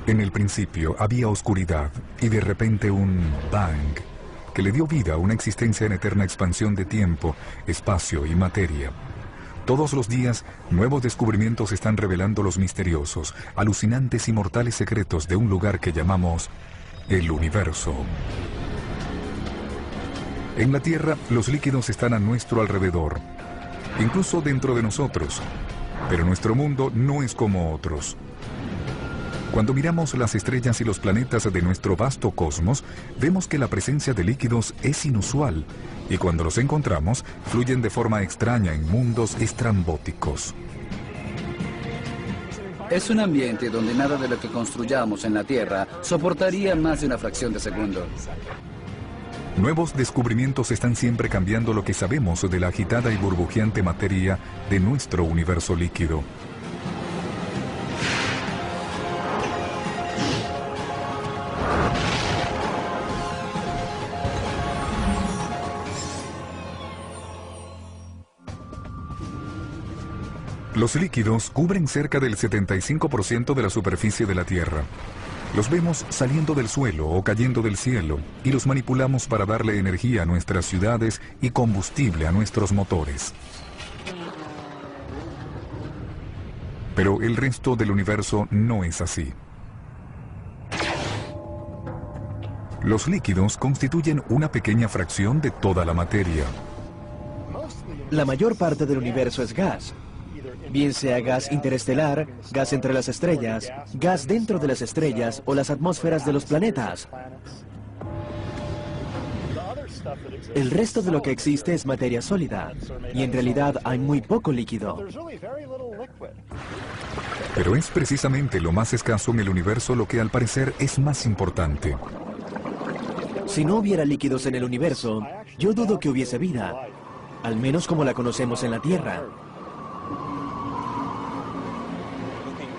En el principio había oscuridad y de repente un bang que le dio vida a una existencia en eterna expansión de tiempo, espacio y materia. Todos los días, nuevos descubrimientos están revelando los misteriosos, alucinantes y mortales secretos de un lugar que llamamos el universo. En la Tierra, los líquidos están a nuestro alrededor, incluso dentro de nosotros, pero nuestro mundo no es como otros. Cuando miramos las estrellas y los planetas de nuestro vasto cosmos, vemos que la presencia de líquidos es inusual, y cuando los encontramos, fluyen de forma extraña en mundos estrambóticos. Es un ambiente donde nada de lo que construyamos en la Tierra soportaría más de una fracción de segundo. Nuevos descubrimientos están siempre cambiando lo que sabemos de la agitada y burbujeante materia de nuestro universo líquido. Los líquidos cubren cerca del 75% de la superficie de la Tierra. Los vemos saliendo del suelo o cayendo del cielo y los manipulamos para darle energía a nuestras ciudades y combustible a nuestros motores. Pero el resto del universo no es así. Los líquidos constituyen una pequeña fracción de toda la materia. La mayor parte del universo es gas. Bien sea gas interestelar, gas entre las estrellas, gas dentro de las estrellas o las atmósferas de los planetas. El resto de lo que existe es materia sólida, y en realidad hay muy poco líquido. Pero es precisamente lo más escaso en el universo lo que al parecer es más importante. Si no hubiera líquidos en el universo, yo dudo que hubiese vida, al menos como la conocemos en la Tierra.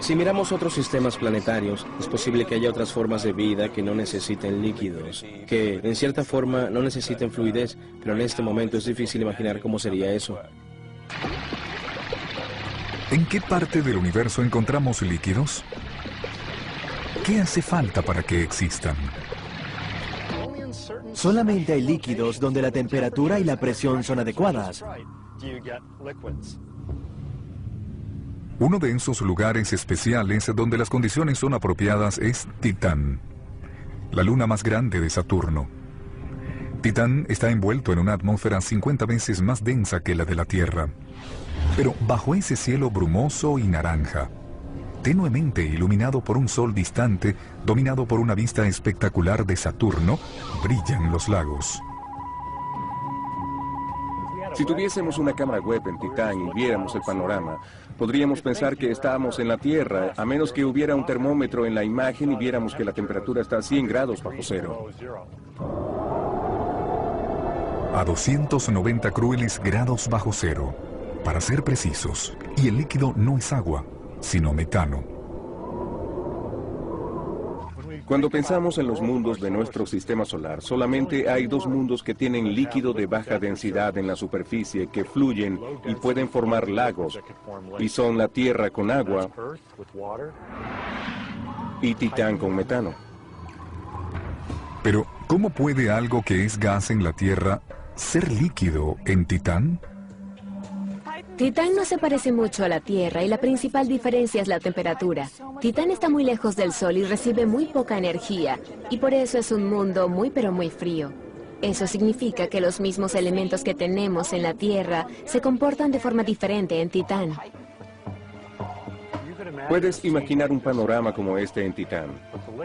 Si miramos otros sistemas planetarios, es posible que haya otras formas de vida que no necesiten líquidos, que en cierta forma no necesiten fluidez, pero en este momento es difícil imaginar cómo sería eso. ¿En qué parte del universo encontramos líquidos? ¿Qué hace falta para que existan? Solamente hay líquidos donde la temperatura y la presión son adecuadas. Uno de esos lugares especiales donde las condiciones son apropiadas es Titán, la luna más grande de Saturno. Titán está envuelto en una atmósfera 50 veces más densa que la de la Tierra. Pero bajo ese cielo brumoso y naranja, tenuemente iluminado por un sol distante, dominado por una vista espectacular de Saturno, brillan los lagos. Si tuviésemos una cámara web en Titán y viéramos el panorama, podríamos pensar que estábamos en la Tierra, a menos que hubiera un termómetro en la imagen y viéramos que la temperatura está a 100 grados bajo cero. A 290 crueles grados bajo cero, para ser precisos, y el líquido no es agua, sino metano. Cuando pensamos en los mundos de nuestro sistema solar, solamente hay dos mundos que tienen líquido de baja densidad en la superficie que fluyen y pueden formar lagos, y son la Tierra con agua y Titán con metano. Pero, ¿cómo puede algo que es gas en la Tierra ser líquido en Titán? Titán no se parece mucho a la Tierra y la principal diferencia es la temperatura. Titán está muy lejos del Sol y recibe muy poca energía, y por eso es un mundo muy pero muy frío. Eso significa que los mismos elementos que tenemos en la Tierra se comportan de forma diferente en Titán. Puedes imaginar un panorama como este en Titán,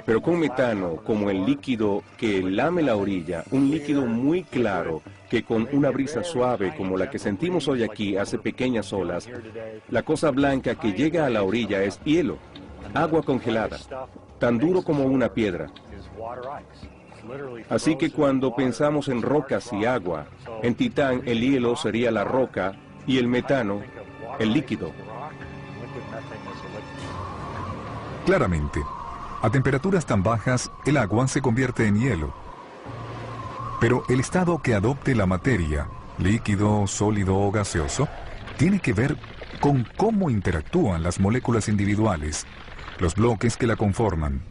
pero con metano como el líquido que lame la orilla, un líquido muy claro que con una brisa suave como la que sentimos hoy aquí hace pequeñas olas. La cosa blanca que llega a la orilla es hielo, agua congelada, tan duro como una piedra. Así que cuando pensamos en rocas y agua, en Titán el hielo sería la roca y el metano, el líquido. Claramente, a temperaturas tan bajas, el agua se convierte en hielo. Pero el estado que adopte la materia, líquido, sólido o gaseoso, tiene que ver con cómo interactúan las moléculas individuales, los bloques que la conforman.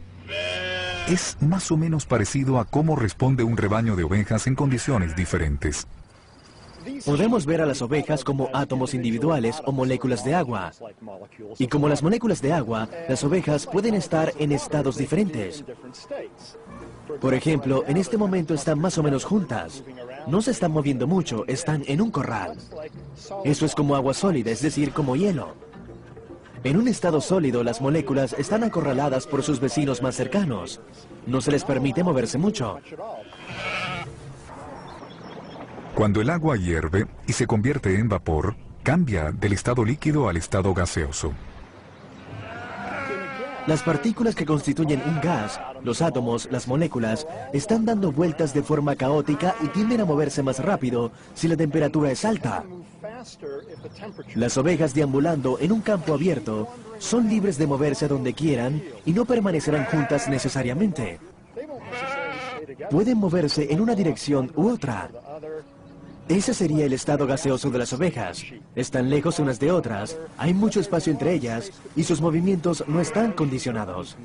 Es más o menos parecido a cómo responde un rebaño de ovejas en condiciones diferentes. Podemos ver a las ovejas como átomos individuales o moléculas de agua. Y como las moléculas de agua, las ovejas pueden estar en estados diferentes. Por ejemplo, en este momento están más o menos juntas. No se están moviendo mucho, están en un corral. Eso es como agua sólida, es decir, como hielo. En un estado sólido, las moléculas están acorraladas por sus vecinos más cercanos. No se les permite moverse mucho. Cuando el agua hierve y se convierte en vapor, cambia del estado líquido al estado gaseoso. Las partículas que constituyen un gas, los átomos, las moléculas, están dando vueltas de forma caótica y tienden a moverse más rápido si la temperatura es alta. Las ovejas deambulando en un campo abierto son libres de moverse a donde quieran y no permanecerán juntas necesariamente. Pueden moverse en una dirección u otra. Ese sería el estado gaseoso de las ovejas. Están lejos unas de otras, hay mucho espacio entre ellas y sus movimientos no están condicionados.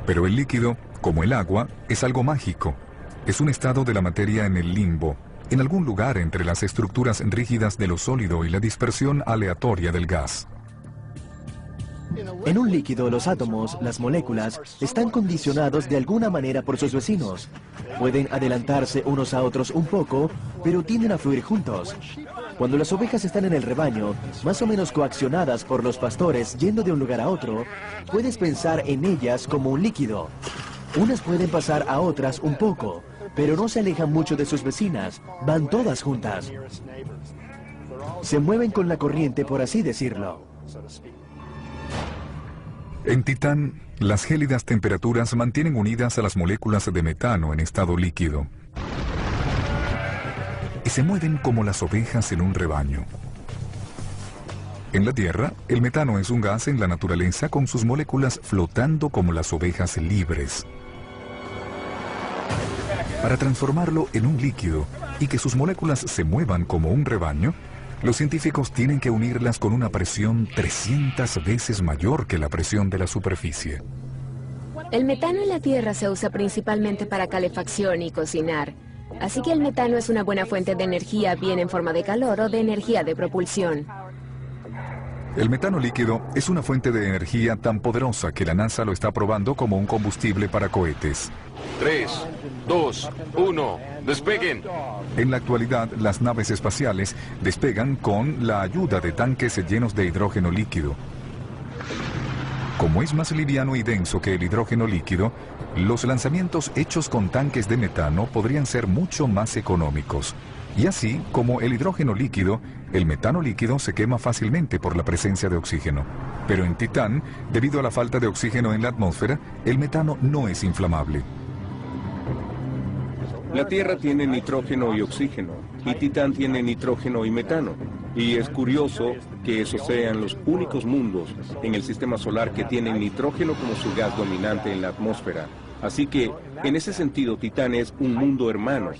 Pero el líquido, como el agua, es algo mágico. Es un estado de la materia en el limbo, en algún lugar entre las estructuras rígidas de lo sólido y la dispersión aleatoria del gas. En un líquido, los átomos, las moléculas, están condicionados de alguna manera por sus vecinos. Pueden adelantarse unos a otros un poco, pero tienden a fluir juntos. Cuando las ovejas están en el rebaño, más o menos coaccionadas por los pastores yendo de un lugar a otro, puedes pensar en ellas como un líquido. Unas pueden pasar a otras un poco, pero no se alejan mucho de sus vecinas, van todas juntas. Se mueven con la corriente, por así decirlo. En Titán, las gélidas temperaturas mantienen unidas a las moléculas de metano en estado líquido. Y se mueven como las ovejas en un rebaño. En la Tierra, el metano es un gas en la naturaleza con sus moléculas flotando como las ovejas libres. Para transformarlo en un líquido y que sus moléculas se muevan como un rebaño, los científicos tienen que unirlas con una presión 300 veces mayor que la presión de la superficie. El metano en la Tierra se usa principalmente para calefacción y cocinar. Así que el metano es una buena fuente de energía, bien en forma de calor o de energía de propulsión. El metano líquido es una fuente de energía tan poderosa que la NASA lo está probando como un combustible para cohetes. 3, 2, 1, despeguen. En la actualidad, las naves espaciales despegan con la ayuda de tanques llenos de hidrógeno líquido. Como es más liviano y denso que el hidrógeno líquido, los lanzamientos hechos con tanques de metano podrían ser mucho más económicos. Y así como el hidrógeno líquido, el metano líquido se quema fácilmente por la presencia de oxígeno. Pero en Titán, debido a la falta de oxígeno en la atmósfera, el metano no es inflamable. La Tierra tiene nitrógeno y oxígeno, y Titán tiene nitrógeno y metano. Y es curioso que esos sean los únicos mundos en el sistema solar que tienen nitrógeno como su gas dominante en la atmósfera. Así que, en ese sentido, Titán es un mundo hermano.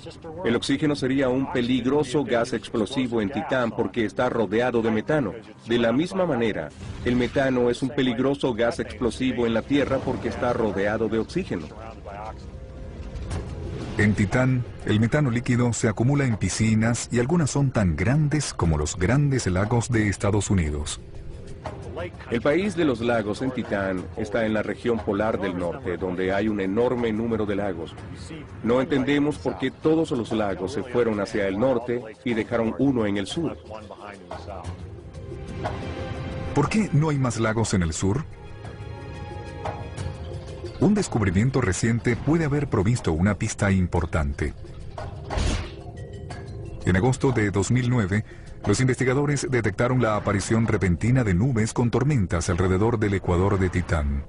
El oxígeno sería un peligroso gas explosivo en Titán porque está rodeado de metano. De la misma manera, el metano es un peligroso gas explosivo en la Tierra porque está rodeado de oxígeno. En Titán, el metano líquido se acumula en piscinas y algunas son tan grandes como los grandes lagos de Estados Unidos. El país de los lagos en Titán está en la región polar del norte, donde hay un enorme número de lagos. No entendemos por qué todos los lagos se fueron hacia el norte y dejaron uno en el sur. ¿Por qué no hay más lagos en el sur? Un descubrimiento reciente puede haber provisto una pista importante. En agosto de 2009, los investigadores detectaron la aparición repentina de nubes con tormentas alrededor del ecuador de Titán.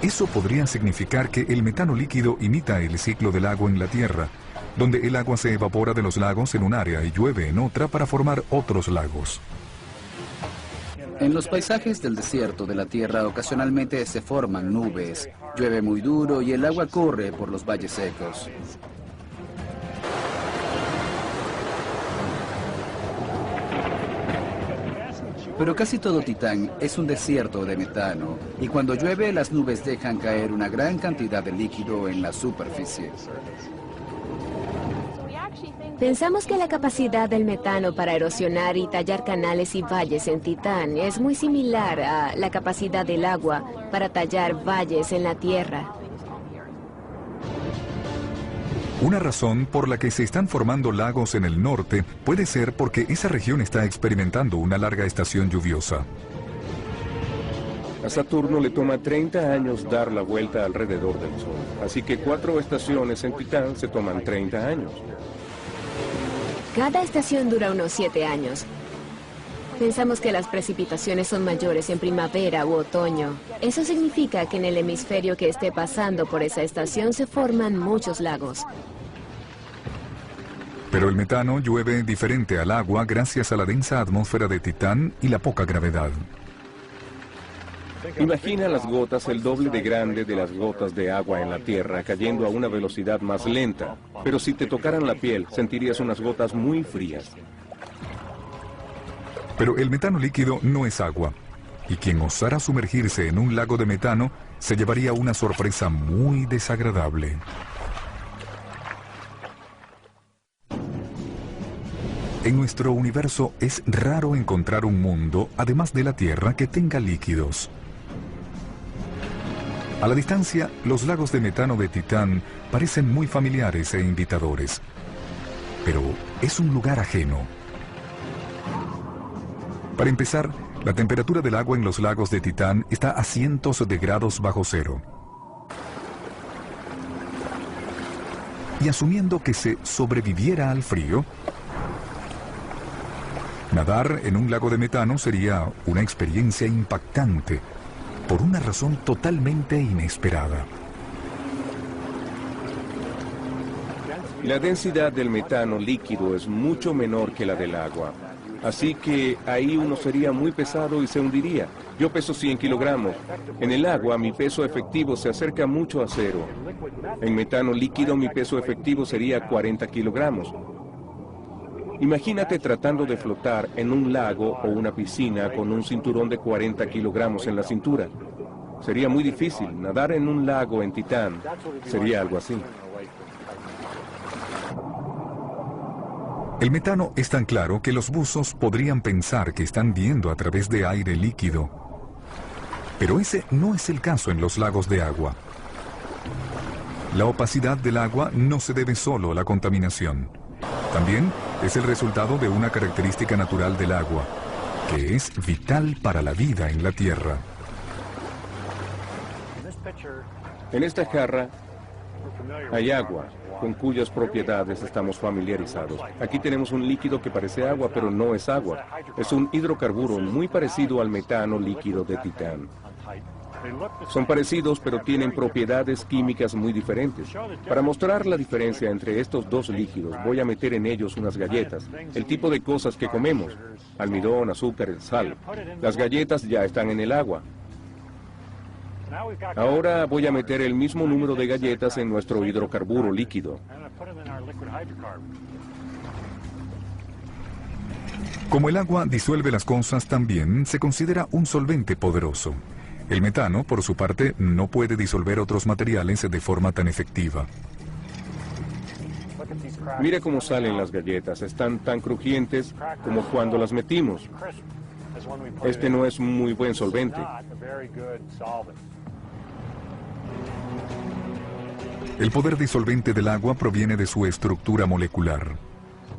Eso podría significar que el metano líquido imita el ciclo del agua en la Tierra, donde el agua se evapora de los lagos en un área y llueve en otra para formar otros lagos. En los paisajes del desierto de la Tierra ocasionalmente se forman nubes, llueve muy duro y el agua corre por los valles secos. Pero casi todo Titán es un desierto de metano, y cuando llueve las nubes dejan caer una gran cantidad de líquido en la superficie. Pensamos que la capacidad del metano para erosionar y tallar canales y valles en Titán es muy similar a la capacidad del agua para tallar valles en la Tierra. Una razón por la que se están formando lagos en el norte puede ser porque esa región está experimentando una larga estación lluviosa. A Saturno le toma 30 años dar la vuelta alrededor del Sol, así que 4 estaciones en Titán se toman 30 años. Cada estación dura unos 7 años. Pensamos que las precipitaciones son mayores en primavera u otoño. Eso significa que en el hemisferio que esté pasando por esa estación se forman muchos lagos. Pero el metano llueve diferente al agua gracias a la densa atmósfera de Titán y la poca gravedad. Imagina las gotas el doble de grande de las gotas de agua en la Tierra cayendo a una velocidad más lenta. Pero si te tocaran la piel, sentirías unas gotas muy frías. Pero el metano líquido no es agua, y quien osara sumergirse en un lago de metano se llevaría una sorpresa muy desagradable. En nuestro universo es raro encontrar un mundo, además de la Tierra, que tenga líquidos. A la distancia, los lagos de metano de Titán parecen muy familiares e invitadores. Pero es un lugar ajeno. Para empezar, la temperatura del agua en los lagos de Titán está a cientos de grados bajo cero. Y asumiendo que se sobreviviera al frío, nadar en un lago de metano sería una experiencia impactante, por una razón totalmente inesperada. La densidad del metano líquido es mucho menor que la del agua. Así que ahí uno sería muy pesado y se hundiría. Yo peso 100 kilogramos. En el agua mi peso efectivo se acerca mucho a cero. En metano líquido mi peso efectivo sería 40 kilogramos. Imagínate tratando de flotar en un lago o una piscina con un cinturón de 40 kilogramos en la cintura. Sería muy difícil. Nadar en un lago en Titán sería algo así. El metano es tan claro que los buzos podrían pensar que están viendo a través de aire líquido. Pero ese no es el caso en los lagos de agua. La opacidad del agua no se debe solo a la contaminación. También es el resultado de una característica natural del agua, que es vital para la vida en la Tierra. En esta jarra hay agua, con cuyas propiedades estamos familiarizados. Aquí tenemos un líquido que parece agua, pero no es agua. Es un hidrocarburo muy parecido al metano líquido de Titán. Son parecidos, pero tienen propiedades químicas muy diferentes. Para mostrar la diferencia entre estos dos líquidos, voy a meter en ellos unas galletas, el tipo de cosas que comemos: almidón, azúcar, sal. Las galletas ya están en el agua. Ahora voy a meter el mismo número de galletas en nuestro hidrocarburo líquido. Como el agua disuelve las cosas, también se considera un solvente poderoso. El metano, por su parte, no puede disolver otros materiales de forma tan efectiva. Mira cómo salen las galletas. Están tan crujientes como cuando las metimos. Este no es muy buen solvente. El poder disolvente del agua proviene de su estructura molecular.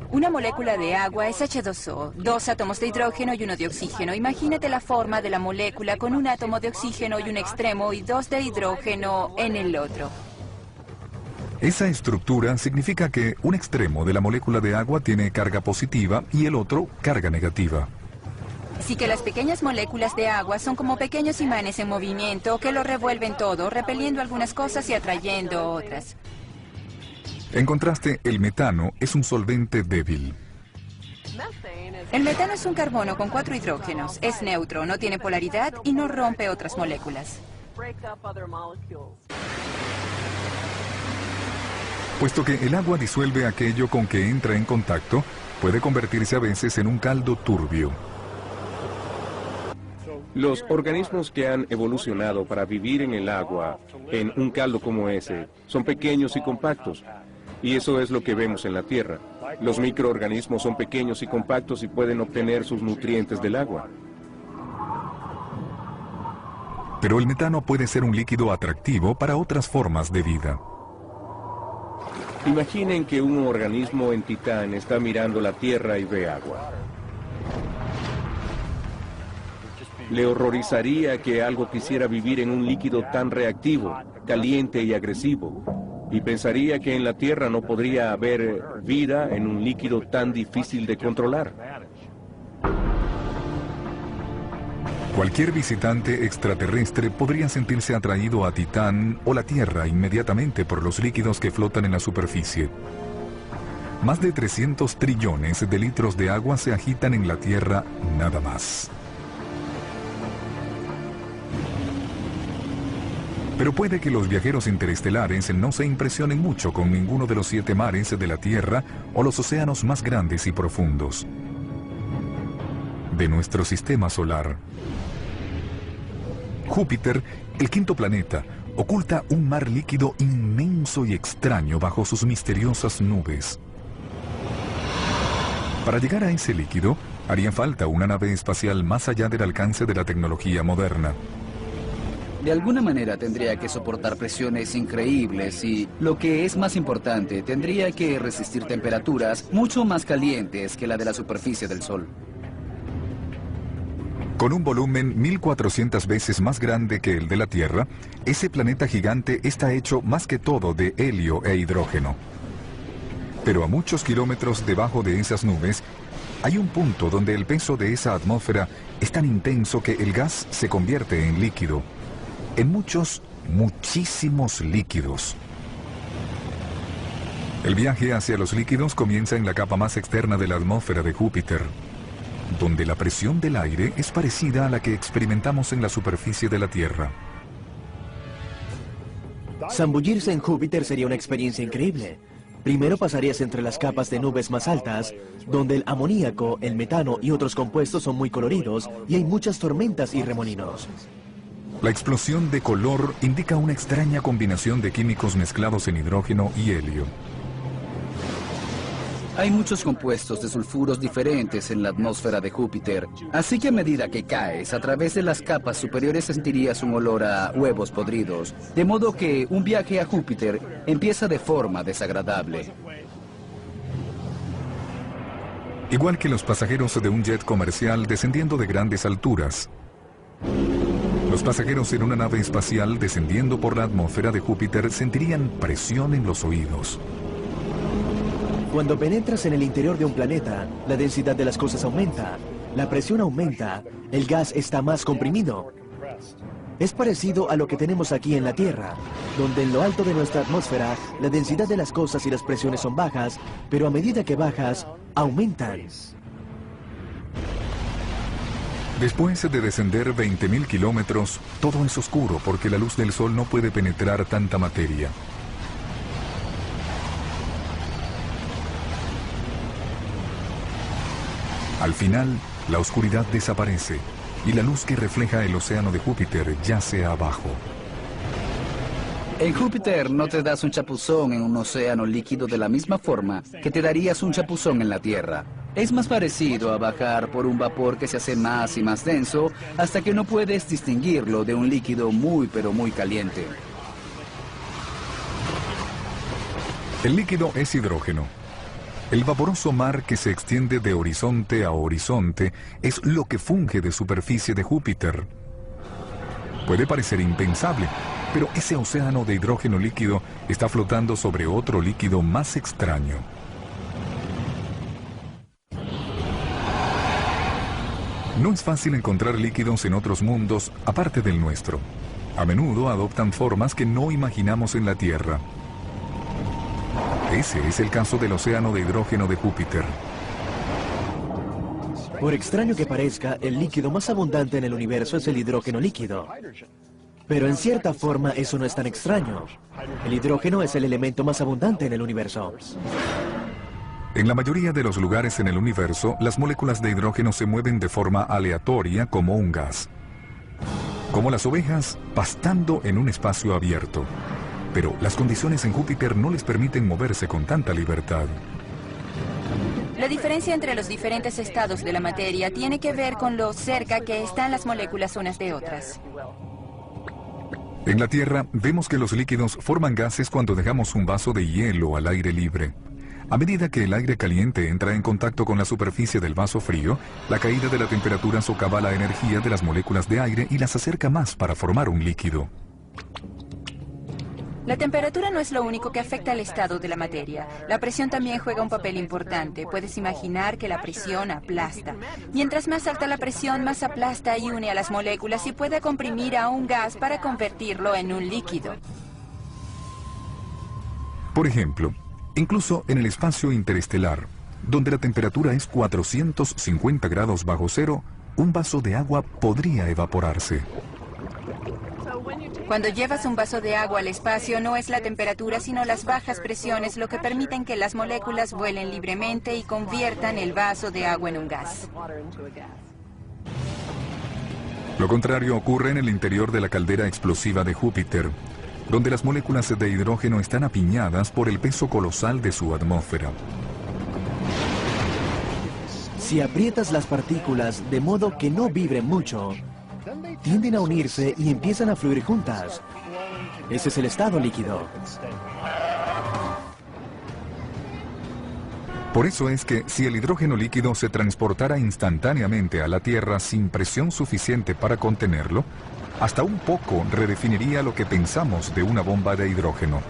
Una molécula de agua es H2O, 2 átomos de hidrógeno y 1 de oxígeno. Imagínate la forma de la molécula con un átomo de oxígeno y un extremo y 2 de hidrógeno en el otro. Esa estructura significa que un extremo de la molécula de agua tiene carga positiva y el otro carga negativa. Así que las pequeñas moléculas de agua son como pequeños imanes en movimiento que lo revuelven todo, repeliendo algunas cosas y atrayendo otras. En contraste, el metano es un solvente débil. El metano es un carbono con 4 hidrógenos. Es neutro, no tiene polaridad y no rompe otras moléculas. Puesto que el agua disuelve aquello con que entra en contacto, puede convertirse a veces en un caldo turbio. Los organismos que han evolucionado para vivir en el agua, en un caldo como ese, son pequeños y compactos. Y eso es lo que vemos en la Tierra. Los microorganismos son pequeños y compactos y pueden obtener sus nutrientes del agua. Pero el metano puede ser un líquido atractivo para otras formas de vida. Imaginen que un organismo en Titán está mirando la Tierra y ve agua. Le horrorizaría que algo quisiera vivir en un líquido tan reactivo, caliente y agresivo. Y pensaría que en la Tierra no podría haber vida en un líquido tan difícil de controlar. Cualquier visitante extraterrestre podría sentirse atraído a Titán o la Tierra inmediatamente por los líquidos que flotan en la superficie. Más de 300 trillones de litros de agua se agitan en la Tierra nada más. Pero puede que los viajeros interestelares no se impresionen mucho con ninguno de los 7 mares de la Tierra o los océanos más grandes y profundos de nuestro sistema solar. Júpiter, el quinto planeta, oculta un mar líquido inmenso y extraño bajo sus misteriosas nubes. Para llegar a ese líquido, haría falta una nave espacial más allá del alcance de la tecnología moderna. De alguna manera tendría que soportar presiones increíbles y, lo que es más importante, tendría que resistir temperaturas mucho más calientes que la de la superficie del Sol. Con un volumen 1400 veces más grande que el de la Tierra, ese planeta gigante está hecho más que todo de helio e hidrógeno. Pero a muchos kilómetros debajo de esas nubes, hay un punto donde el peso de esa atmósfera es tan intenso que el gas se convierte en líquido. En muchísimos líquidos. El viaje hacia los líquidos comienza en la capa más externa de la atmósfera de Júpiter, donde la presión del aire es parecida a la que experimentamos en la superficie de la Tierra. Zambullirse en Júpiter sería una experiencia increíble. Primero pasarías entre las capas de nubes más altas, donde el amoníaco, el metano y otros compuestos son muy coloridos y hay muchas tormentas y remolinos. La explosión de color indica una extraña combinación de químicos mezclados en hidrógeno y helio. Hay muchos compuestos de sulfuros diferentes en la atmósfera de Júpiter, así que a medida que caes a través de las capas superiores sentirías un olor a huevos podridos, de modo que un viaje a Júpiter empieza de forma desagradable. Igual que los pasajeros de un jet comercial descendiendo de grandes alturas. Los pasajeros en una nave espacial descendiendo por la atmósfera de Júpiter sentirían presión en los oídos. Cuando penetras en el interior de un planeta, la densidad de las cosas aumenta, la presión aumenta, el gas está más comprimido. Es parecido a lo que tenemos aquí en la Tierra, donde en lo alto de nuestra atmósfera, la densidad de las cosas y las presiones son bajas, pero a medida que bajas, aumentan. Después de descender 20.000 kilómetros, todo es oscuro porque la luz del sol no puede penetrar tanta materia. Al final, la oscuridad desaparece y la luz que refleja el océano de Júpiter yace abajo. En Júpiter no te das un chapuzón en un océano líquido de la misma forma que te darías un chapuzón en la Tierra. Es más parecido a bajar por un vapor que se hace más y más denso hasta que no puedes distinguirlo de un líquido muy pero muy caliente. El líquido es hidrógeno. El vaporoso mar que se extiende de horizonte a horizonte es lo que funge de superficie de Júpiter. Puede parecer impensable, pero ese océano de hidrógeno líquido está flotando sobre otro líquido más extraño. No es fácil encontrar líquidos en otros mundos aparte del nuestro. A menudo adoptan formas que no imaginamos en la Tierra. Ese es el caso del océano de hidrógeno de Júpiter. Por extraño que parezca, el líquido más abundante en el universo es el hidrógeno líquido. Pero en cierta forma eso no es tan extraño. El hidrógeno es el elemento más abundante en el universo. En la mayoría de los lugares en el universo, las moléculas de hidrógeno se mueven de forma aleatoria como un gas. Como las ovejas, pastando en un espacio abierto. Pero las condiciones en Júpiter no les permiten moverse con tanta libertad. La diferencia entre los diferentes estados de la materia tiene que ver con lo cerca que están las moléculas unas de otras. En la Tierra, vemos que los líquidos forman gases cuando dejamos un vaso de hielo al aire libre. A medida que el aire caliente entra en contacto con la superficie del vaso frío, la caída de la temperatura socava la energía de las moléculas de aire y las acerca más para formar un líquido. La temperatura no es lo único que afecta al estado de la materia. La presión también juega un papel importante. Puedes imaginar que la presión aplasta. Mientras más alta la presión, más aplasta y une a las moléculas y puede comprimir a un gas para convertirlo en un líquido. Por ejemplo, incluso en el espacio interestelar, donde la temperatura es 450 grados bajo cero, un vaso de agua podría evaporarse. Cuando llevas un vaso de agua al espacio, no es la temperatura, sino las bajas presiones lo que permiten que las moléculas vuelen libremente y conviertan el vaso de agua en un gas. Lo contrario ocurre en el interior de la caldera explosiva de Júpiter, donde las moléculas de hidrógeno están apiñadas por el peso colosal de su atmósfera. Si aprietas las partículas de modo que no vibren mucho, tienden a unirse y empiezan a fluir juntas. Ese es el estado líquido. Por eso es que si el hidrógeno líquido se transportara instantáneamente a la Tierra sin presión suficiente para contenerlo, hasta un poco redefiniría lo que pensamos de una bomba de hidrógeno.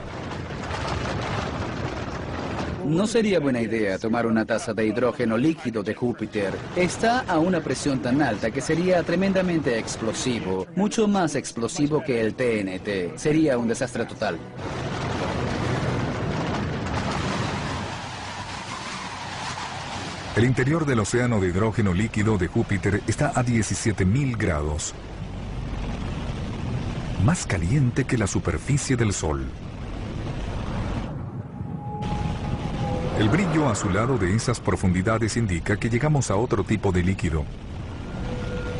No sería buena idea tomar una taza de hidrógeno líquido de Júpiter. Está a una presión tan alta que sería tremendamente explosivo, mucho más explosivo que el TNT. Sería un desastre total. El interior del océano de hidrógeno líquido de Júpiter está a 17.000 grados. Más caliente que la superficie del Sol. El brillo azulado de esas profundidades indica que llegamos a otro tipo de líquido.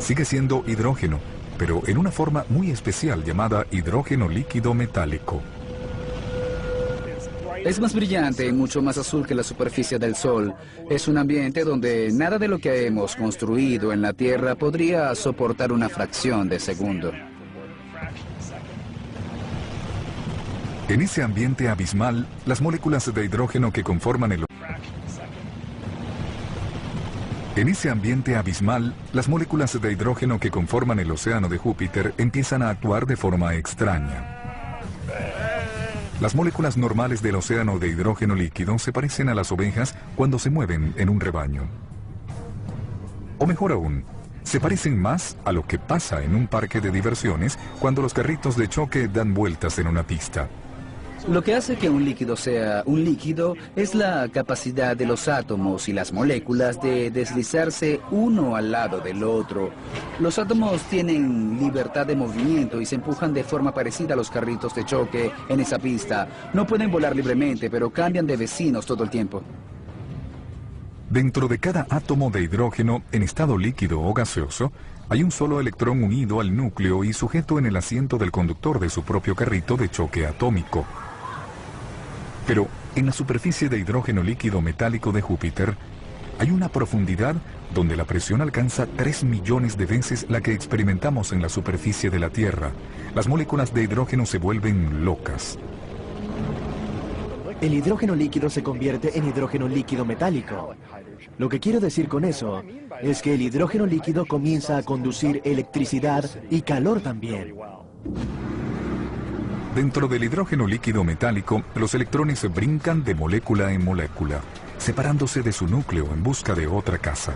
Sigue siendo hidrógeno, pero en una forma muy especial llamada hidrógeno líquido metálico. Es más brillante y mucho más azul que la superficie del Sol. Es un ambiente donde nada de lo que hemos construido en la Tierra podría soportar una fracción de segundo. En ese ambiente abismal, las moléculas de hidrógeno que conforman el océano de Júpiter empiezan a actuar de forma extraña. Las moléculas normales del océano de hidrógeno líquido se parecen a las ovejas cuando se mueven en un rebaño. O mejor aún, se parecen más a lo que pasa en un parque de diversiones cuando los carritos de choque dan vueltas en una pista. Lo que hace que un líquido sea un líquido es la capacidad de los átomos y las moléculas de deslizarse uno al lado del otro. Los átomos tienen libertad de movimiento y se empujan de forma parecida a los carritos de choque en esa pista. No pueden volar libremente, pero cambian de vecinos todo el tiempo. Dentro de cada átomo de hidrógeno en estado líquido o gaseoso, hay un solo electrón unido al núcleo y sujeto en el asiento del conductor de su propio carrito de choque atómico. Pero en la superficie de hidrógeno líquido metálico de Júpiter, hay una profundidad donde la presión alcanza 3 millones de veces la que experimentamos en la superficie de la Tierra. Las moléculas de hidrógeno se vuelven locas. El hidrógeno líquido se convierte en hidrógeno líquido metálico. Lo que quiero decir con eso es que el hidrógeno líquido comienza a conducir electricidad y calor también. Dentro del hidrógeno líquido metálico, los electrones brincan de molécula en molécula, separándose de su núcleo en busca de otra casa.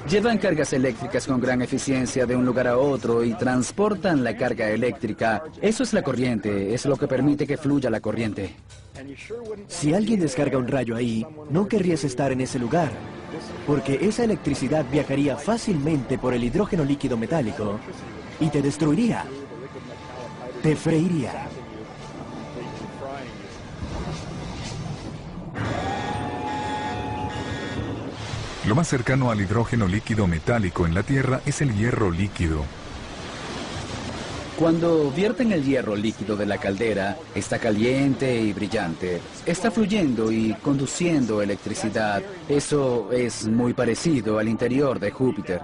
Llevan cargas eléctricas con gran eficiencia de un lugar a otro y transportan la carga eléctrica. Eso es la corriente, es lo que permite que fluya la corriente. Si alguien descarga un rayo ahí, no querrías estar en ese lugar, porque esa electricidad viajaría fácilmente por el hidrógeno líquido metálico y te destruiría, te freiría. Lo más cercano al hidrógeno líquido metálico en la Tierra es el hierro líquido. Cuando vierten el hierro líquido de la caldera, está caliente y brillante. Está fluyendo y conduciendo electricidad. Eso es muy parecido al interior de Júpiter.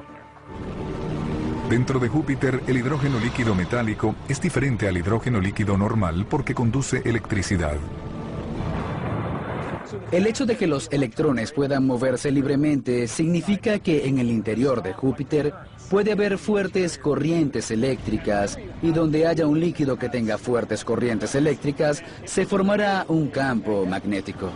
Dentro de Júpiter, el hidrógeno líquido metálico es diferente al hidrógeno líquido normal porque conduce electricidad. El hecho de que los electrones puedan moverse libremente significa que en el interior de Júpiter puede haber fuertes corrientes eléctricas, y donde haya un líquido que tenga fuertes corrientes eléctricas, se formará un campo magnético.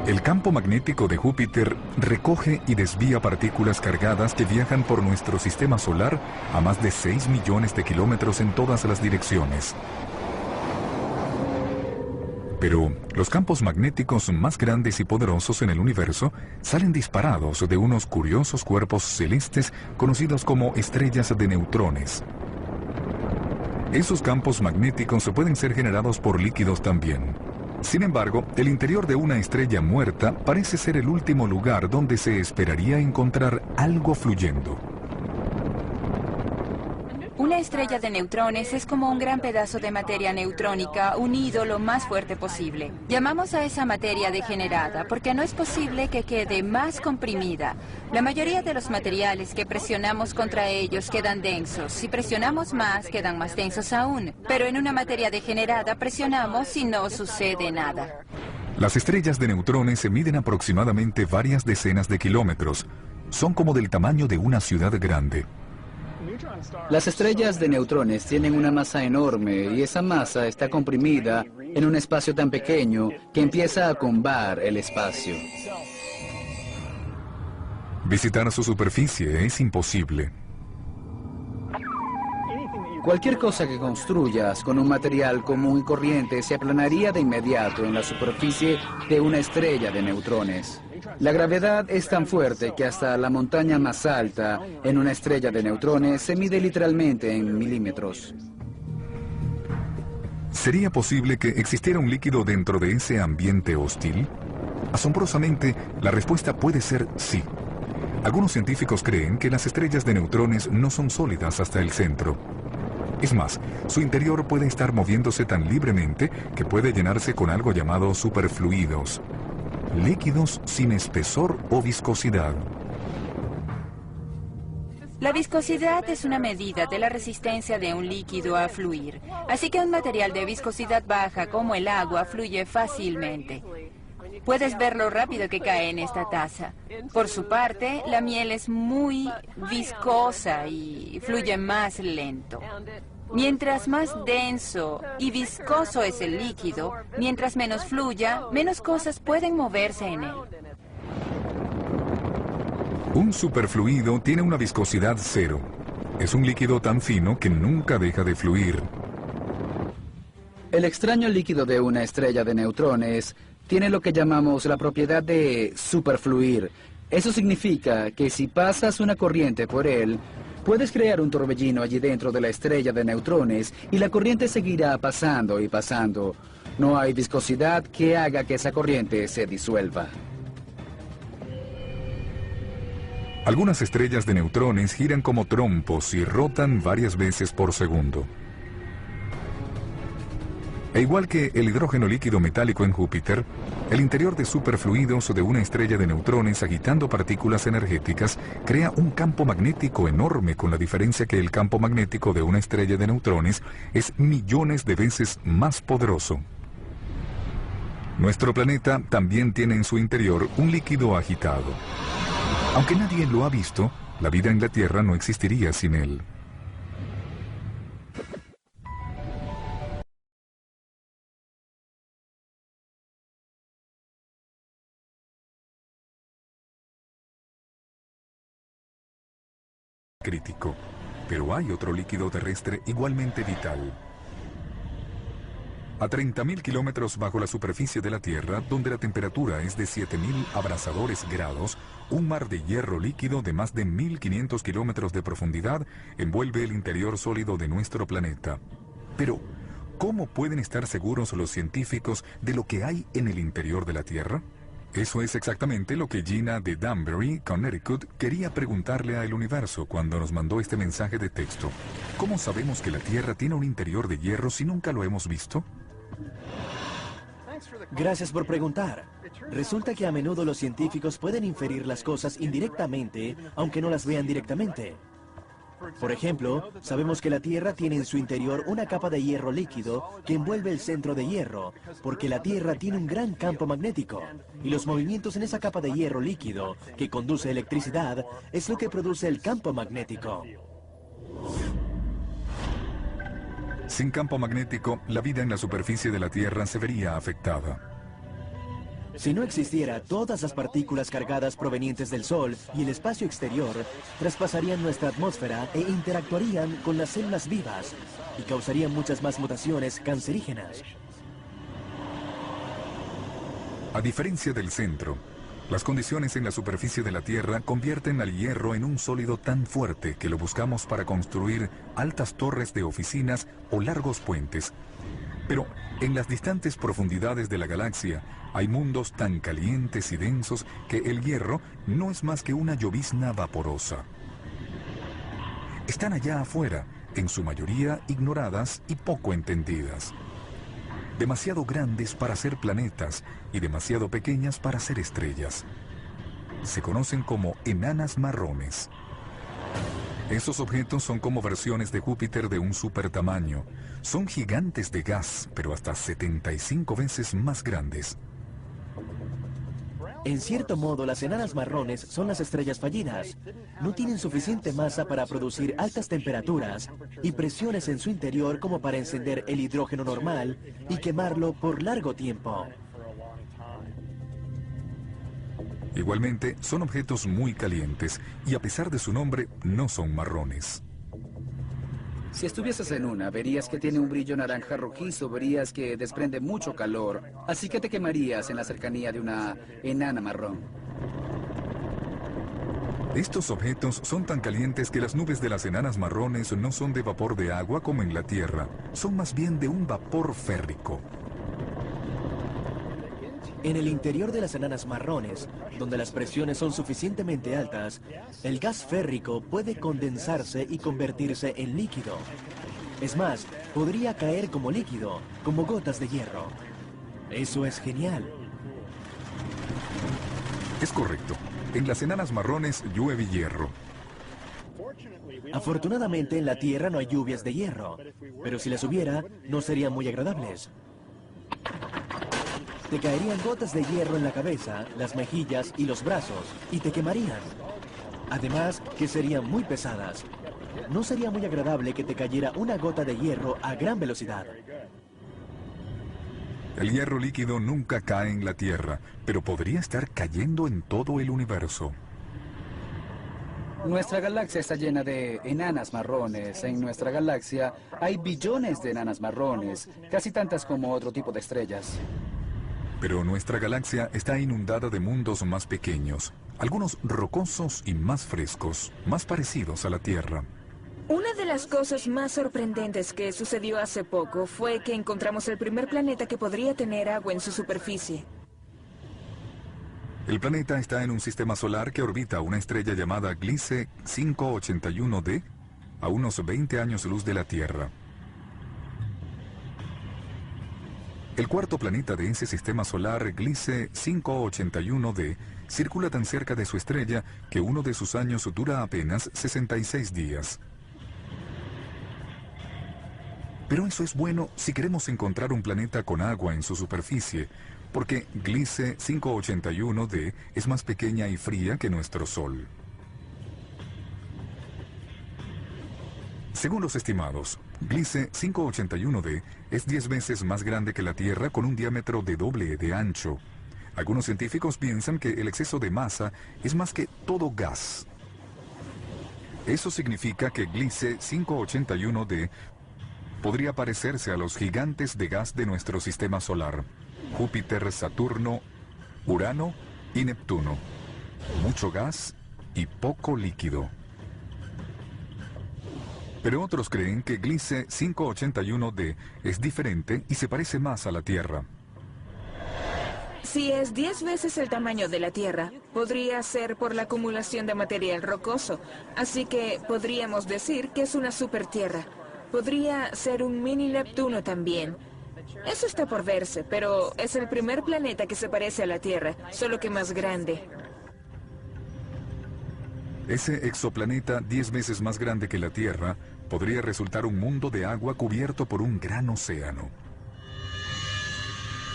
El campo magnético de Júpiter recoge y desvía partículas cargadas que viajan por nuestro sistema solar a más de 6 millones de kilómetros en todas las direcciones. Pero los campos magnéticos más grandes y poderosos en el universo salen disparados de unos curiosos cuerpos celestes conocidos como estrellas de neutrones. Esos campos magnéticos pueden ser generados por líquidos también. Sin embargo, el interior de una estrella muerta parece ser el último lugar donde se esperaría encontrar algo fluyendo. Una estrella de neutrones es como un gran pedazo de materia neutrónica unido lo más fuerte posible. Llamamos a esa materia degenerada porque no es posible que quede más comprimida. La mayoría de los materiales que presionamos contra ellos quedan densos. Si presionamos más, quedan más densos aún. Pero en una materia degenerada presionamos y no sucede nada. Las estrellas de neutrones se miden aproximadamente varias decenas de kilómetros. Son como del tamaño de una ciudad grande. Las estrellas de neutrones tienen una masa enorme y esa masa está comprimida en un espacio tan pequeño que empieza a combar el espacio. Visitar su superficie es imposible. Cualquier cosa que construyas con un material común y corriente se aplanaría de inmediato en la superficie de una estrella de neutrones. La gravedad es tan fuerte que hasta la montaña más alta en una estrella de neutrones se mide literalmente en milímetros. ¿Sería posible que existiera un líquido dentro de ese ambiente hostil? Asombrosamente, la respuesta puede ser sí. Algunos científicos creen que las estrellas de neutrones no son sólidas hasta el centro. Es más, su interior puede estar moviéndose tan libremente que puede llenarse con algo llamado superfluidos, líquidos sin espesor o viscosidad. La viscosidad es una medida de la resistencia de un líquido a fluir. Así que un material de viscosidad baja como el agua fluye fácilmente. Puedes ver lo rápido que cae en esta taza. Por su parte, la miel es muy viscosa y fluye más lento. Mientras más denso y viscoso es el líquido, mientras menos fluya, menos cosas pueden moverse en él. Un superfluido tiene una viscosidad cero. Es un líquido tan fino que nunca deja de fluir. El extraño líquido de una estrella de neutrones tiene lo que llamamos la propiedad de superfluir. Eso significa que si pasas una corriente por él, puedes crear un torbellino allí dentro de la estrella de neutrones y la corriente seguirá pasando y pasando. No hay viscosidad que haga que esa corriente se disuelva. Algunas estrellas de neutrones giran como trompos y rotan varias veces por segundo. E igual que el hidrógeno líquido metálico en Júpiter, el interior de superfluidos de una estrella de neutrones agitando partículas energéticas crea un campo magnético enorme, con la diferencia que el campo magnético de una estrella de neutrones es millones de veces más poderoso. Nuestro planeta también tiene en su interior un líquido agitado. Aunque nadie lo ha visto, la vida en la Tierra no existiría sin él. Crítico, pero hay otro líquido terrestre igualmente vital. A 30.000 kilómetros bajo la superficie de la Tierra, donde la temperatura es de 7.000 abrasadores grados, un mar de hierro líquido de más de 1.500 kilómetros de profundidad envuelve el interior sólido de nuestro planeta. Pero, ¿Cómo pueden estar seguros los científicos de lo que hay en el interior de la Tierra? Eso es exactamente lo que Gina de Danbury, Connecticut, quería preguntarle a El Universo cuando nos mandó este mensaje de texto. ¿Cómo sabemos que la Tierra tiene un interior de hierro si nunca lo hemos visto? Gracias por preguntar. Resulta que a menudo los científicos pueden inferir las cosas indirectamente, aunque no las vean directamente. Por ejemplo, sabemos que la Tierra tiene en su interior una capa de hierro líquido que envuelve el centro de hierro, porque la Tierra tiene un gran campo magnético, y los movimientos en esa capa de hierro líquido, que conduce electricidad, es lo que produce el campo magnético. Sin campo magnético, la vida en la superficie de la Tierra se vería afectada. Si no existiera, todas las partículas cargadas provenientes del Sol y el espacio exterior traspasarían nuestra atmósfera e interactuarían con las células vivas y causarían muchas más mutaciones cancerígenas. A diferencia del centro, las condiciones en la superficie de la Tierra convierten al hierro en un sólido tan fuerte que lo buscamos para construir altas torres de oficinas o largos puentes. Pero en las distantes profundidades de la galaxia hay mundos tan calientes y densos que el hierro no es más que una llovizna vaporosa. Están allá afuera, en su mayoría ignoradas y poco entendidas. Demasiado grandes para ser planetas y demasiado pequeñas para ser estrellas. Se conocen como enanas marrones. Esos objetos son como versiones de Júpiter de un supertamaño. Son gigantes de gas, pero hasta 75 veces más grandes. En cierto modo, las enanas marrones son las estrellas fallidas. No tienen suficiente masa para producir altas temperaturas y presiones en su interior como para encender el hidrógeno normal y quemarlo por largo tiempo. Igualmente, son objetos muy calientes y a pesar de su nombre, no son marrones. Si estuvieses en una, verías que tiene un brillo naranja rojizo, verías que desprende mucho calor, así que te quemarías en la cercanía de una enana marrón. Estos objetos son tan calientes que las nubes de las enanas marrones no son de vapor de agua como en la Tierra, son más bien de un vapor férrico. En el interior de las enanas marrones, donde las presiones son suficientemente altas, el gas férrico puede condensarse y convertirse en líquido. Es más, podría caer como líquido, como gotas de hierro. Eso es genial. Es correcto. En las enanas marrones llueve hierro. Afortunadamente en la Tierra no hay lluvias de hierro, pero si las hubiera, no serían muy agradables. Te caerían gotas de hierro en la cabeza, las mejillas y los brazos, y te quemarían. Además, que serían muy pesadas. No sería muy agradable que te cayera una gota de hierro a gran velocidad. El hierro líquido nunca cae en la Tierra, pero podría estar cayendo en todo el universo. Nuestra galaxia está llena de enanas marrones. En nuestra galaxia hay billones de enanas marrones, casi tantas como otro tipo de estrellas. Pero nuestra galaxia está inundada de mundos más pequeños, algunos rocosos y más frescos, más parecidos a la Tierra. Una de las cosas más sorprendentes que sucedió hace poco fue que encontramos el primer planeta que podría tener agua en su superficie. El planeta está en un sistema solar que orbita una estrella llamada Gliese 581d, a unos 20 años luz de la Tierra. El cuarto planeta de ese sistema solar, Gliese 581d, circula tan cerca de su estrella que uno de sus años dura apenas 66 días. Pero eso es bueno si queremos encontrar un planeta con agua en su superficie, porque Gliese 581d es más pequeña y fría que nuestro Sol. Según los estimados, Gliese 581d es 10 veces más grande que la Tierra con un diámetro de doble de ancho. Algunos científicos piensan que el exceso de masa es más que todo gas. Eso significa que Gliese 581d podría parecerse a los gigantes de gas de nuestro sistema solar: Júpiter, Saturno, Urano y Neptuno. Mucho gas y poco líquido. Pero otros creen que Gliese 581d es diferente y se parece más a la Tierra. Si es 10 veces el tamaño de la Tierra, podría ser por la acumulación de material rocoso. Así que podríamos decir que es una supertierra. Podría ser un mini Neptuno también. Eso está por verse, pero es el primer planeta que se parece a la Tierra, solo que más grande. Ese exoplaneta 10 veces más grande que la Tierra podría resultar un mundo de agua cubierto por un gran océano.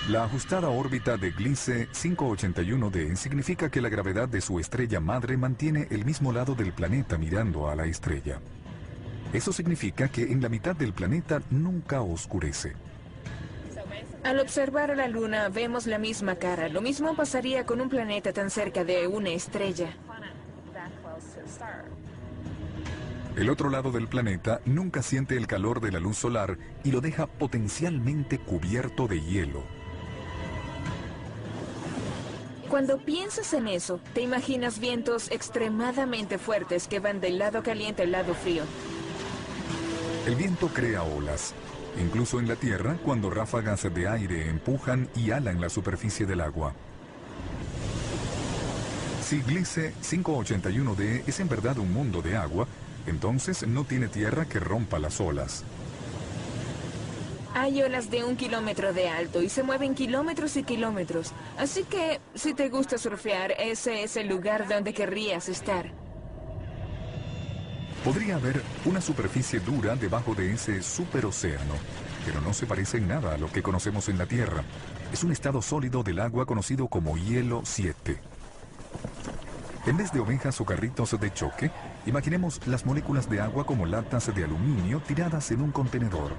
La ajustada órbita de Gliese 581d significa que la gravedad de su estrella madre mantiene el mismo lado del planeta mirando a la estrella. Eso significa que en la mitad del planeta nunca oscurece. Al observar a la Luna vemos la misma cara. Lo mismo pasaría con un planeta tan cerca de una estrella. El otro lado del planeta nunca siente el calor de la luz solar y lo deja potencialmente cubierto de hielo. Cuando piensas en eso, te imaginas vientos extremadamente fuertes que van del lado caliente al lado frío. El viento crea olas, incluso en la Tierra, cuando ráfagas de aire empujan y alan la superficie del agua. Si Gliese 581d es en verdad un mundo de agua, entonces no tiene tierra que rompa las olas. Hay olas de 1 kilómetro de alto y se mueven kilómetros y kilómetros. Así que, si te gusta surfear, ese es el lugar donde querrías estar. Podría haber una superficie dura debajo de ese superocéano, pero no se parece en nada a lo que conocemos en la Tierra. Es un estado sólido del agua conocido como hielo 7. En vez de ovejas o carritos de choque, imaginemos las moléculas de agua como latas de aluminio tiradas en un contenedor.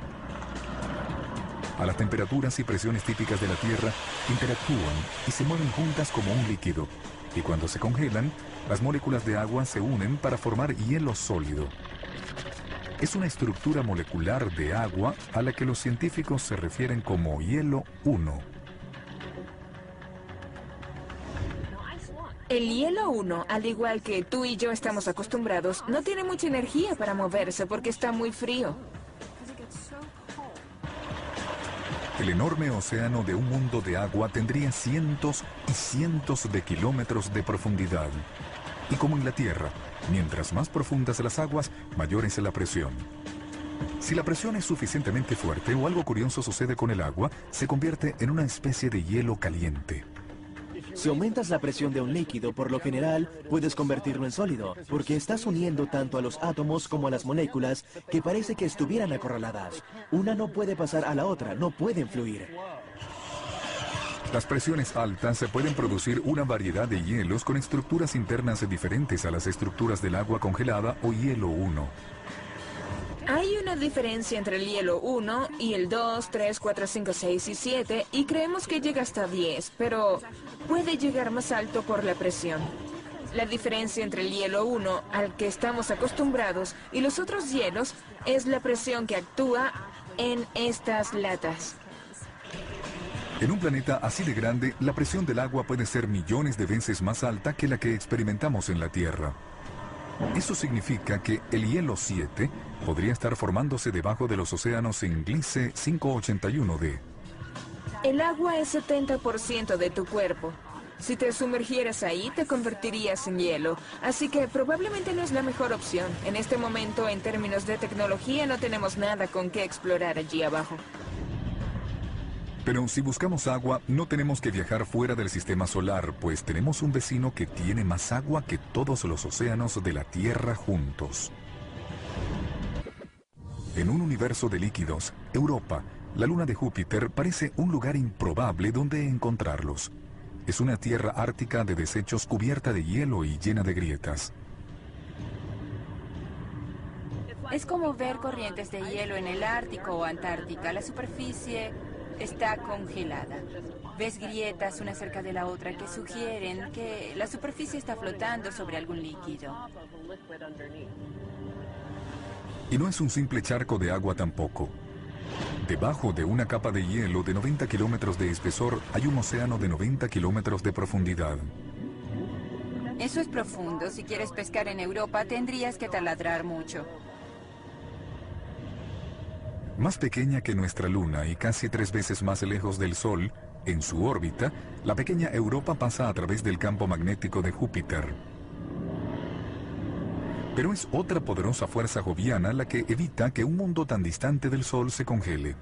A las temperaturas y presiones típicas de la Tierra, interactúan y se mueven juntas como un líquido. Y cuando se congelan, las moléculas de agua se unen para formar hielo sólido. Es una estructura molecular de agua a la que los científicos se refieren como hielo 1. El hielo 1, al igual que tú y yo estamos acostumbrados, no tiene mucha energía para moverse porque está muy frío. El enorme océano de un mundo de agua tendría cientos y cientos de kilómetros de profundidad. Y como en la Tierra, mientras más profundas las aguas, mayor es la presión. Si la presión es suficientemente fuerte o algo curioso sucede con el agua, se convierte en una especie de hielo caliente. Si aumentas la presión de un líquido, por lo general, puedes convertirlo en sólido, porque estás uniendo tanto a los átomos como a las moléculas que parece que estuvieran acorraladas. Una no puede pasar a la otra, no pueden fluir. Las presiones altas se pueden producir una variedad de hielos con estructuras internas diferentes a las estructuras del agua congelada o hielo 1. Hay una diferencia entre el hielo 1 y el 2, 3, 4, 5, 6 y 7 y creemos que llega hasta 10, pero puede llegar más alto por la presión. La diferencia entre el hielo 1 al que estamos acostumbrados y los otros hielos es la presión que actúa en estas latas. En un planeta así de grande, la presión del agua puede ser millones de veces más alta que la que experimentamos en la Tierra. Eso significa que el hielo 7 podría estar formándose debajo de los océanos en Gliese 581d. El agua es 70% de tu cuerpo. Si te sumergieras ahí, te convertirías en hielo. Así que probablemente no es la mejor opción. En este momento, en términos de tecnología, no tenemos nada con qué explorar allí abajo. Pero si buscamos agua, no tenemos que viajar fuera del sistema solar, pues tenemos un vecino que tiene más agua que todos los océanos de la Tierra juntos. En un universo de líquidos, Europa, la luna de Júpiter, parece un lugar improbable donde encontrarlos. Es una tierra ártica de desechos cubierta de hielo y llena de grietas. Es como ver corrientes de hielo en el Ártico o Antártica. La superficie está congelada. Ves grietas una cerca de la otra que sugieren que la superficie está flotando sobre algún líquido. Y no es un simple charco de agua tampoco. Debajo de una capa de hielo de 90 kilómetros de espesor hay un océano de 90 kilómetros de profundidad. Eso es profundo. Si quieres pescar en Europa, tendrías que taladrar mucho. Más pequeña que nuestra Luna y casi 3 veces más lejos del Sol, en su órbita, la pequeña Europa pasa a través del campo magnético de Júpiter. Pero es otra poderosa fuerza joviana la que evita que un mundo tan distante del Sol se congele.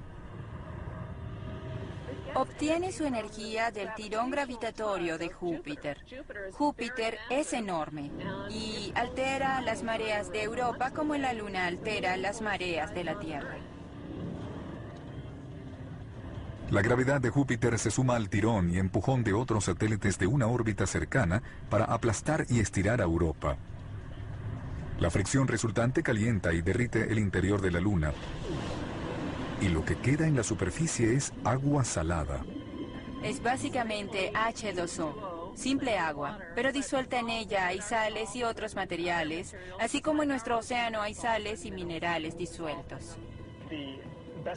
Obtiene su energía del tirón gravitatorio de Júpiter. Júpiter es enorme y altera las mareas de Europa como la Luna altera las mareas de la Tierra. La gravedad de Júpiter se suma al tirón y empujón de otros satélites de una órbita cercana para aplastar y estirar a Europa. La fricción resultante calienta y derrite el interior de la Luna, y lo que queda en la superficie es agua salada. Es básicamente H2O, simple agua, pero disuelta en ella hay sales y otros materiales, así como en nuestro océano hay sales y minerales disueltos.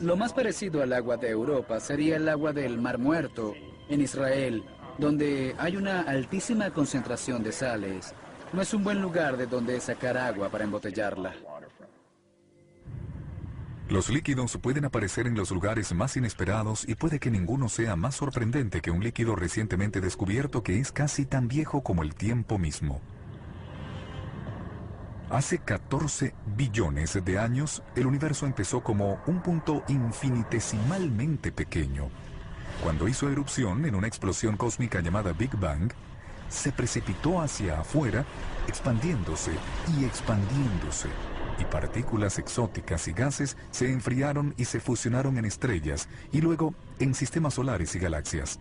Lo más parecido al agua de Europa sería el agua del Mar Muerto, en Israel, donde hay una altísima concentración de sales. No es un buen lugar de donde sacar agua para embotellarla. Los líquidos pueden aparecer en los lugares más inesperados y puede que ninguno sea más sorprendente que un líquido recientemente descubierto que es casi tan viejo como el tiempo mismo. Hace 14 billones de años, el universo empezó como un punto infinitesimalmente pequeño. Cuando hizo erupción en una explosión cósmica llamada Big Bang, se precipitó hacia afuera, expandiéndose y expandiéndose, y partículas exóticas y gases se enfriaron y se fusionaron en estrellas, y luego en sistemas solares y galaxias.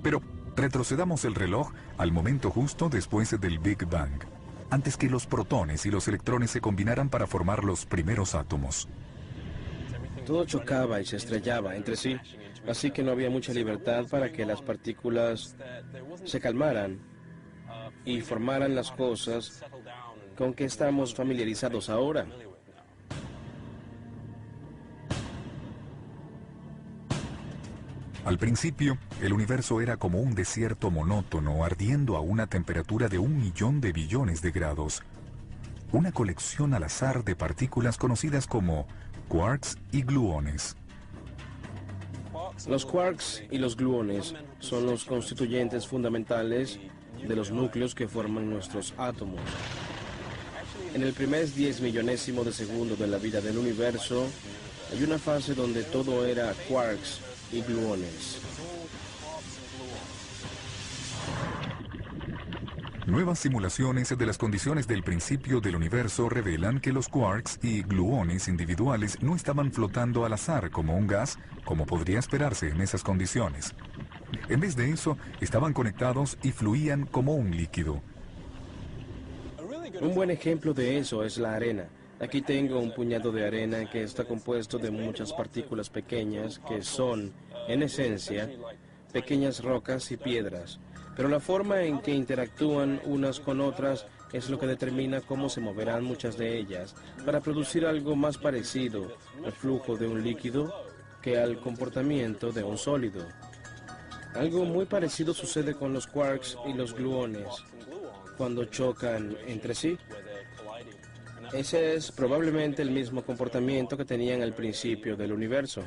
Pero retrocedamos el reloj al momento justo después del Big Bang, antes que los protones y los electrones se combinaran para formar los primeros átomos. Todo chocaba y se estrellaba entre sí, así que no había mucha libertad para que las partículas se calmaran y formaran las cosas con que estamos familiarizados ahora. Al principio, el universo era como un desierto monótono ardiendo a una temperatura de 1 millón de billones de grados. Una colección al azar de partículas conocidas como quarks y gluones. Los quarks y los gluones son los constituyentes fundamentales de los núcleos que forman nuestros átomos. En el primer 10 millonésimo de segundo de la vida del universo, hay una fase donde todo era quarks y gluones. Nuevas simulaciones de las condiciones del principio del universo revelan que los quarks y gluones individuales no estaban flotando al azar como un gas, como podría esperarse en esas condiciones. En vez de eso, estaban conectados y fluían como un líquido. Un buen ejemplo de eso es la arena. Aquí tengo un puñado de arena que está compuesto de muchas partículas pequeñas que son, en esencia, pequeñas rocas y piedras. Pero la forma en que interactúan unas con otras es lo que determina cómo se moverán muchas de ellas para producir algo más parecido al flujo de un líquido que al comportamiento de un sólido. Algo muy parecido sucede con los quarks y los gluones cuando chocan entre sí. Ese es probablemente el mismo comportamiento que tenían al principio del universo.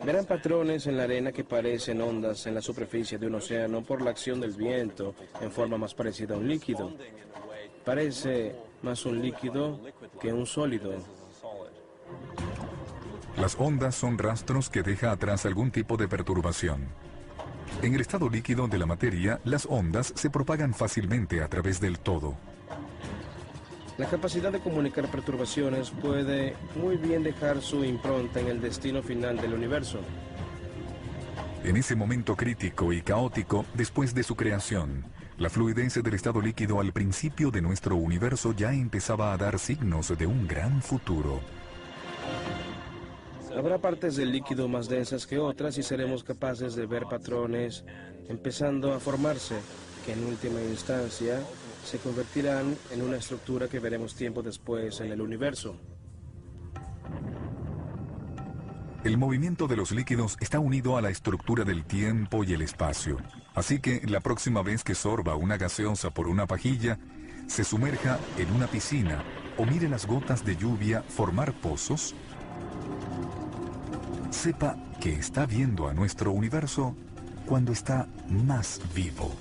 Verán patrones en la arena que parecen ondas en la superficie de un océano por la acción del viento en forma más parecida a un líquido. Parece más un líquido que un sólido. Las ondas son rastros que deja atrás algún tipo de perturbación. En el estado líquido de la materia, las ondas se propagan fácilmente a través del todo. La capacidad de comunicar perturbaciones puede muy bien dejar su impronta en el destino final del universo. En ese momento crítico y caótico, después de su creación, la fluidez del estado líquido al principio de nuestro universo ya empezaba a dar signos de un gran futuro. Habrá partes del líquido más densas que otras y seremos capaces de ver patrones empezando a formarse, que en última instancia se convertirán en una estructura que veremos tiempo después en el universo. El movimiento de los líquidos está unido a la estructura del tiempo y el espacio. Así que la próxima vez que sorba una gaseosa por una pajilla, se sumerja en una piscina o mire las gotas de lluvia formar pozos, sepa que está viendo a nuestro universo cuando está más vivo.